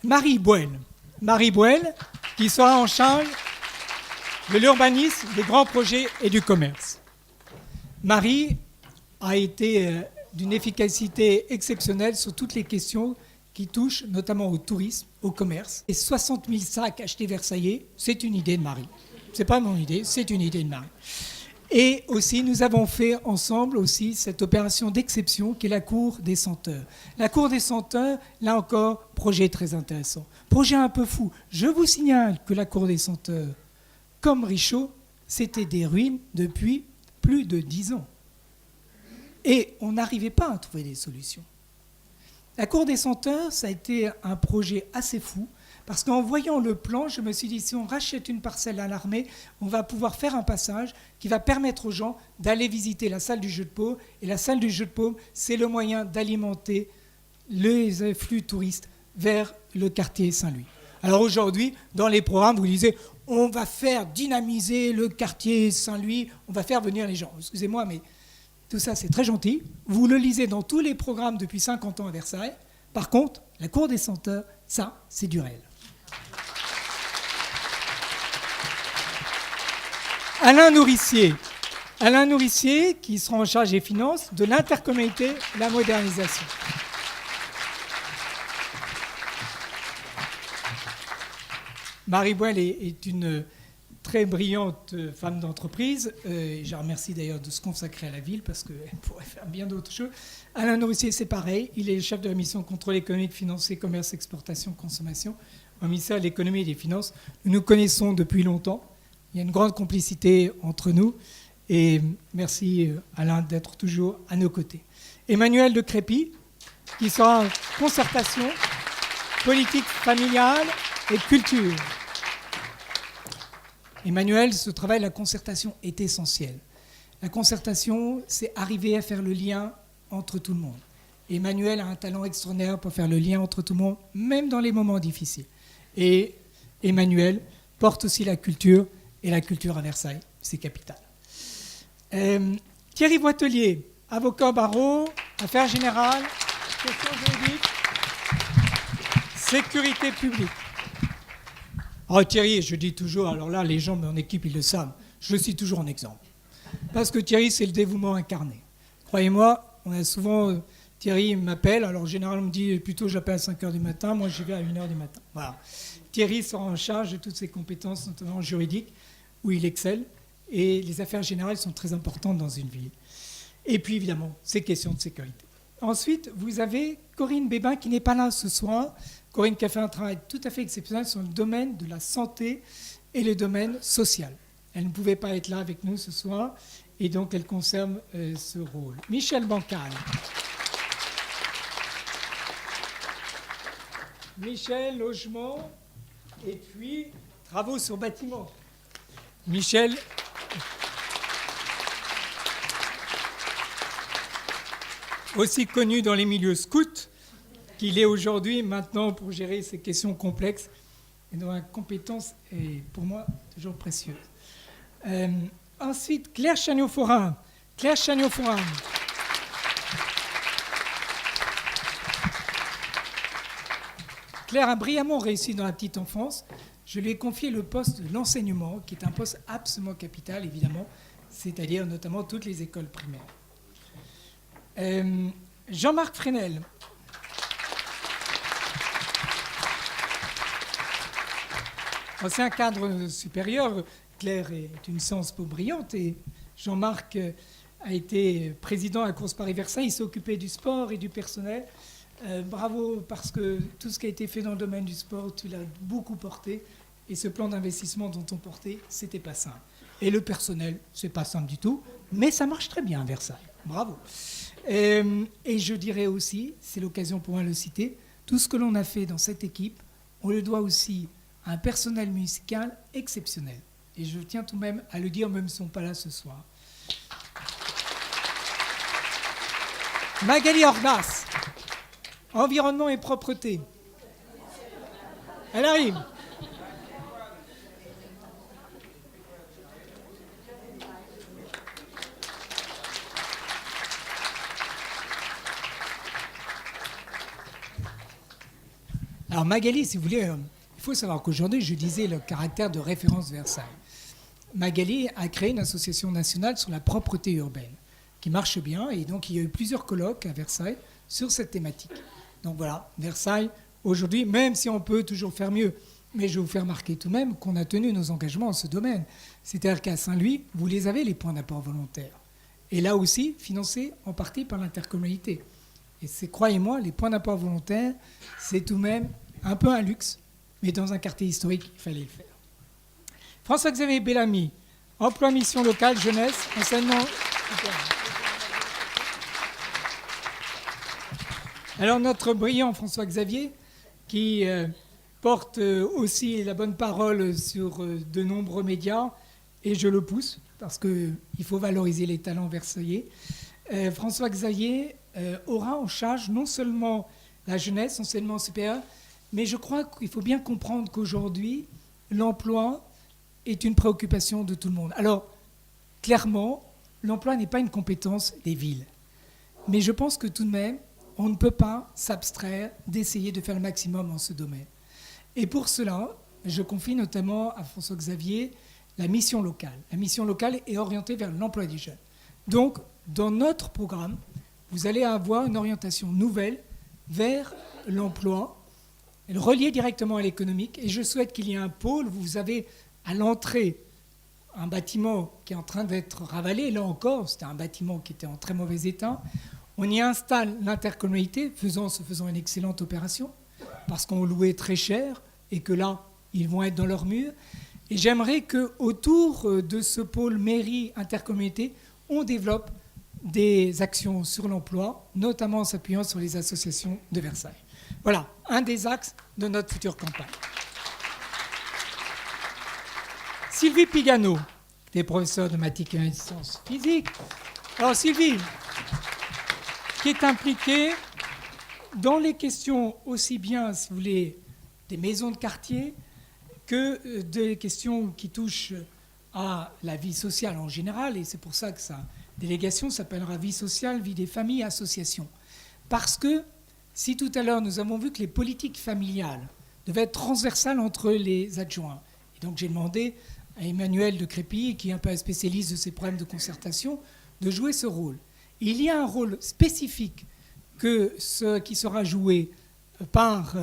Marie Boel. Marie Boel, qui sera en charge de l'urbanisme, des grands projets et du commerce. Marie a été d'une efficacité exceptionnelle sur toutes les questions qui touchent notamment au tourisme, au commerce. Et 60 000 sacs achetés Versaillais, c'est une idée de Marie. Ce n'est pas mon idée, c'est une idée de Marie. Et aussi, nous avons fait ensemble aussi cette opération d'exception qui est la Cour des Senteurs. La Cour des Senteurs, là encore, projet très intéressant. Projet un peu fou. Je vous signale que la Cour des Senteurs, comme Richaud, c'était des ruines depuis plus de 10 ans. Et on n'arrivait pas à trouver des solutions. La Cour des Senteurs, ça a été un projet assez fou, parce qu'en voyant le plan, je me suis dit, si on rachète une parcelle à l'armée, on va pouvoir faire un passage qui va permettre aux gens d'aller visiter la salle du jeu de paume. Et la salle du jeu de paume, c'est le moyen d'alimenter les flux touristes vers le quartier Saint-Louis. Alors aujourd'hui, dans les programmes, vous lisez, on va faire dynamiser le quartier Saint-Louis, on va faire venir les gens. Excusez-moi, mais tout ça, c'est très gentil. Vous le lisez dans tous les programmes depuis 50 ans à Versailles. Par contre, la Cour des Senteurs, ça, c'est du réel. Alain Nourricier, qui sera en charge des finances de l'intercommunalité, la modernisation. Marie Boel est une très brillante femme d'entreprise. Je la remercie d'ailleurs de se consacrer à la ville parce qu'elle pourrait faire bien d'autres choses. Alain Nourricier, c'est pareil. Il est le chef de la mission contrôle économique, financier, commerce, exportation, consommation au ministère de l'économie et des finances. Nous nous connaissons depuis longtemps. Il y a une grande complicité entre nous. Et merci Alain d'être toujours à nos côtés. Emmanuel de Crépy, qui sera en concertation, politique familiale et culture. Emmanuel, ce travail, la concertation est essentielle. La concertation, c'est arriver à faire le lien entre tout le monde. Emmanuel a un talent extraordinaire pour faire le lien entre tout le monde, même dans les moments difficiles. Et Emmanuel porte aussi la culture, et la culture à Versailles, c'est capital. Thierry Boitelier, avocat au barreau, affaires générales, questions juridiques, sécurité publique. Alors Thierry, je dis toujours, alors là, les gens de mon équipe, ils le savent, je le cite toujours en exemple. Parce que Thierry, c'est le dévouement incarné. Croyez-moi, on a souvent, Thierry m'appelle, alors généralement, on me dit plutôt j'appelle à 5h du matin, moi j'y vais à 1h du matin. Voilà. Thierry sera en charge de toutes ses compétences, notamment juridiques, où il excelle, et les affaires générales sont très importantes dans une ville. Et puis évidemment, ces questions de sécurité. Ensuite, vous avez Corinne Bébin qui n'est pas là ce soir. Corinne qui a fait un travail tout à fait exceptionnel sur le domaine de la santé et le domaine social. Elle ne pouvait pas être là avec nous ce soir, et donc elle conserve ce rôle. Michel Bancal. Michel, logement, et puis travaux sur bâtiment. Michel, aussi connu dans les milieux scouts qu'il est aujourd'hui, maintenant, pour gérer ces questions complexes, et dont la compétence est, pour moi, toujours précieuse. Ensuite, Claire Chagnot-Forin. Claire Chagnot-Forin. Claire a brillamment réussi dans la petite enfance. Je lui ai confié le poste de l'enseignement, qui est un poste absolument capital, évidemment, c'est-à-dire notamment toutes les écoles primaires. Jean-Marc Fresnel. Ancien cadre supérieur, Claire est une science peu brillante et Jean-Marc a été président à la course Paris-Versailles. Il s'est occupé du sport et du personnel. Bravo, parce que tout ce qui a été fait dans le domaine du sport, tu l'as beaucoup porté. Et ce plan d'investissement dont on portait, c'était pas simple. Et le personnel, c'est pas simple du tout, mais ça marche très bien à Versailles. Bravo. Et je dirais aussi, c'est l'occasion pour moi de le citer, tout ce que l'on a fait dans cette équipe, on le doit aussi à un personnel musical exceptionnel. Et je tiens tout de même à le dire, même s'ils ne sont pas là ce soir. Magali Ordas, environnement et propreté. Elle arrive. Alors Magali, si vous voulez, il faut savoir qu'aujourd'hui, je disais le caractère de référence de Versailles. Magali a créé une association nationale sur la propreté urbaine qui marche bien, et donc il y a eu plusieurs colloques à Versailles sur cette thématique. Donc voilà, Versailles, aujourd'hui, même si on peut toujours faire mieux, mais je vais vous faire remarquer tout de même qu'on a tenu nos engagements en ce domaine. C'est-à-dire qu'à Saint-Louis, vous les avez, les points d'apport volontaires. Et là aussi, financés en partie par l'intercommunalité. Et c'est, croyez-moi, les points d'apport volontaires, c'est tout de même un peu un luxe, mais dans un quartier historique, il fallait le faire. François-Xavier Bellamy, emploi, mission locale, jeunesse, enseignement. Alors notre brillant François-Xavier, qui porte aussi la bonne parole sur de nombreux médias, et je le pousse, parce qu'il faut valoriser les talents versaillais. François-Xavier aura en charge non seulement la jeunesse, enseignement supérieur, mais je crois qu'il faut bien comprendre qu'aujourd'hui, l'emploi est une préoccupation de tout le monde. Alors, clairement, l'emploi n'est pas une compétence des villes. Mais je pense que tout de même, on ne peut pas s'abstraire d'essayer de faire le maximum en ce domaine. Et pour cela, je confie notamment à François-Xavier la mission locale. La mission locale est orientée vers l'emploi des jeunes. Donc, dans notre programme, vous allez avoir une orientation nouvelle vers l'emploi, reliée directement à l'économique. Et je souhaite qu'il y ait un pôle. Vous avez à l'entrée un bâtiment qui est en train d'être ravalé. Là encore, c'était un bâtiment qui était en très mauvais état. On y installe l'intercommunalité, se faisant une excellente opération, parce qu'on louait très cher et que là, ils vont être dans leur mur. Et j'aimerais qu'autour de ce pôle mairie-intercommunalité, on développe des actions sur l'emploi, notamment en s'appuyant sur les associations de Versailles. Voilà, un des axes de notre future campagne. Sylvie Pigano, qui est professeure de mathématiques et sciences physiques. Alors Sylvie, qui est impliquée dans les questions aussi bien, si vous voulez, des maisons de quartier que des questions qui touchent à la vie sociale en général, et c'est pour ça que sa délégation s'appellera Vie sociale, vie des familles, associations. Parce que si tout à l'heure nous avons vu que les politiques familiales devaient être transversales entre les adjoints, et donc j'ai demandé à Emmanuel de Crépy, qui est un peu un spécialiste de ces problèmes de concertation, de jouer ce rôle. Il y a un rôle spécifique qui sera joué par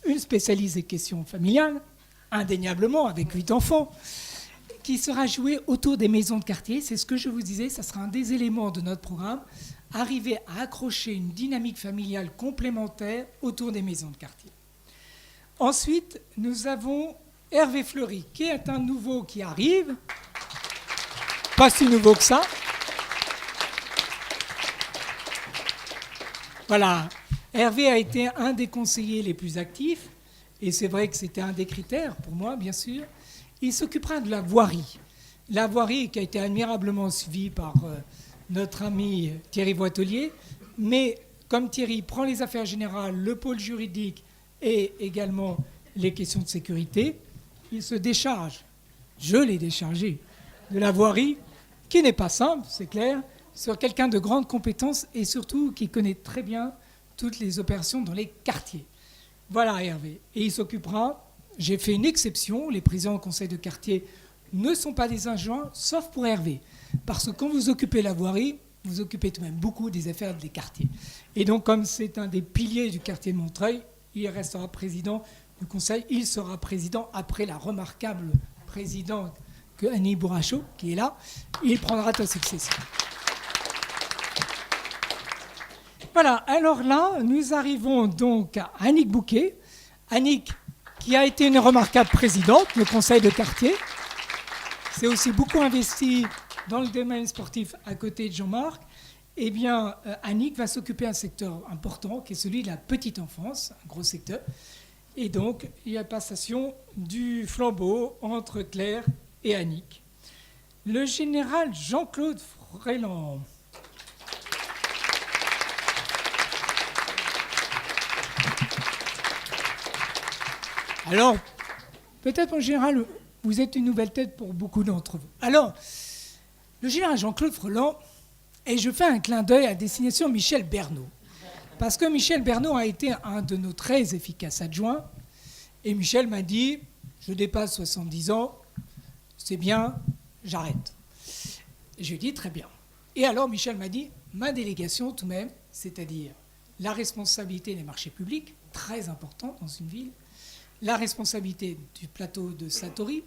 une spécialiste des questions familiales, indéniablement avec 8 enfants, qui sera joué autour des maisons de quartier. C'est ce que je vous disais, ça sera un des éléments de notre programme, arriver à accrocher une dynamique familiale complémentaire autour des maisons de quartier. Ensuite, nous avons Hervé Fleury, qui est un nouveau qui arrive, pas si nouveau que ça. Voilà, Hervé a été un des conseillers les plus actifs, et c'est vrai que c'était un des critères pour moi, bien sûr. Il s'occupera de la voirie. La voirie qui a été admirablement suivie par notre ami Thierry Voitelier, mais comme Thierry prend les affaires générales, le pôle juridique et également les questions de sécurité, il se décharge, je l'ai déchargé, de la voirie, qui n'est pas simple, c'est clair, sur quelqu'un de grande compétence et surtout qui connaît très bien toutes les opérations dans les quartiers. Voilà Hervé. Et il s'occupera, j'ai fait une exception, les présidents au conseil de quartier ne sont pas des adjoints, sauf pour Hervé. Parce que quand vous occupez la voirie, vous occupez tout de même beaucoup des affaires des quartiers. Et donc comme c'est un des piliers du quartier de Montreuil, il restera président du conseil. Il sera président après la remarquable présidente que Annie Bourrachaud, qui est là. Il prendra ta succession. Voilà, alors là, nous arrivons donc à Annick Bouquet. Annick, qui a été une remarquable présidente du conseil de quartier, s'est aussi beaucoup investie dans le domaine sportif à côté de Jean-Marc. Eh bien, Annick va s'occuper d'un secteur important, qui est celui de la petite enfance, un gros secteur. Et donc, il y a passation du flambeau entre Claire et Annick. Le général Jean-Claude Fréland. Alors, peut-être en général, vous êtes une nouvelle tête pour beaucoup d'entre vous. Alors, le général Jean-Claude Fréland, et je fais un clin d'œil à destination Michel Bernot. Parce que Michel Bernot a été un de nos très efficaces adjoints. Et Michel m'a dit, je dépasse 70 ans, c'est bien, j'arrête. Et je lui ai dit, très bien. Et alors Michel m'a dit, ma délégation tout de même, c'est-à-dire la responsabilité des marchés publics, très important dans une ville, la responsabilité du plateau de Satori,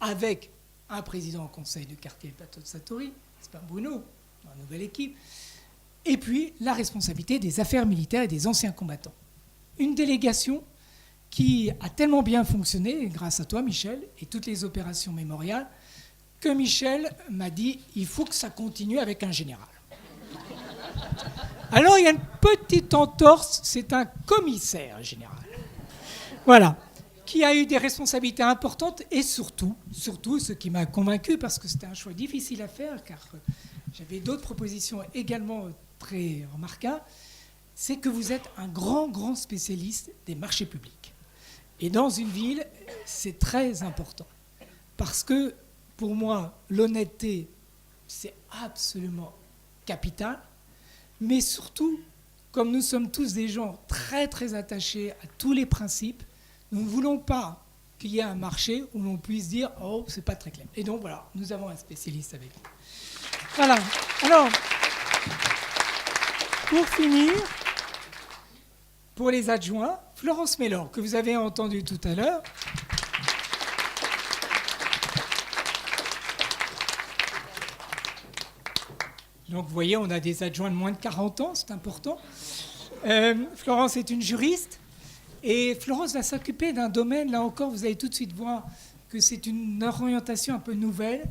avec un président au conseil de quartier du plateau de Satori, c'est pas Bruno, dans la nouvelle équipe, et puis la responsabilité des affaires militaires et des anciens combattants. Une délégation qui a tellement bien fonctionné, grâce à toi Michel, et toutes les opérations mémoriales, que Michel m'a dit, il faut que ça continue avec un général. Alors il y a une petite entorse, c'est un commissaire général. Voilà, qui a eu des responsabilités importantes et surtout, ce qui m'a convaincu, parce que c'était un choix difficile à faire, car j'avais d'autres propositions également très remarquables, c'est que vous êtes un grand spécialiste des marchés publics. Et dans une ville, c'est très important. Parce que, pour moi, l'honnêteté, c'est absolument capital. Mais surtout, comme nous sommes tous des gens très attachés à tous les principes, nous ne voulons pas qu'il y ait un marché où l'on puisse dire « Oh, c'est pas très clair ». Et donc, voilà, nous avons un spécialiste avec nous. Voilà. Alors, pour finir, pour les adjoints, Florence Mélor, que vous avez entendu tout à l'heure. Donc, vous voyez, on a des adjoints de moins de 40 ans, c'est important. Florence est une juriste. Et Florence va s'occuper d'un domaine, là encore, vous allez tout de suite voir que c'est une orientation un peu nouvelle.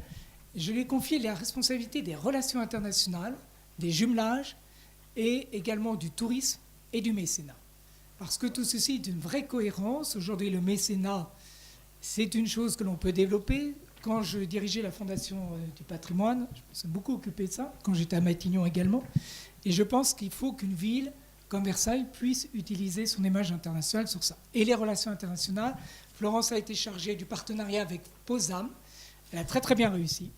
Je lui ai confié la responsabilité des relations internationales, des jumelages, et également du tourisme et du mécénat. Parce que tout ceci est une vraie cohérence. Aujourd'hui, le mécénat, c'est une chose que l'on peut développer. Quand je dirigeais la Fondation du patrimoine, je me suis beaucoup occupé de ça, quand j'étais à Matignon également. Et je pense qu'il faut qu'une ville comme Versailles puisse utiliser son image internationale sur ça. Et les relations internationales, Florence a été chargée du partenariat avec POSAM. Elle a très bien réussi.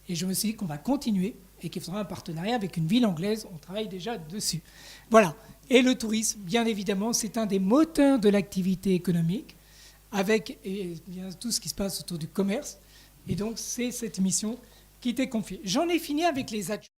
Et je me suis dit qu'on va continuer et qu'il faudra un partenariat avec une ville anglaise. On travaille déjà dessus. Voilà. Et le tourisme, bien évidemment, c'est un des moteurs de l'activité économique, avec bien, tout ce qui se passe autour du commerce. Et donc, c'est cette mission qui t'est confiée. J'en ai fini avec les adjoints.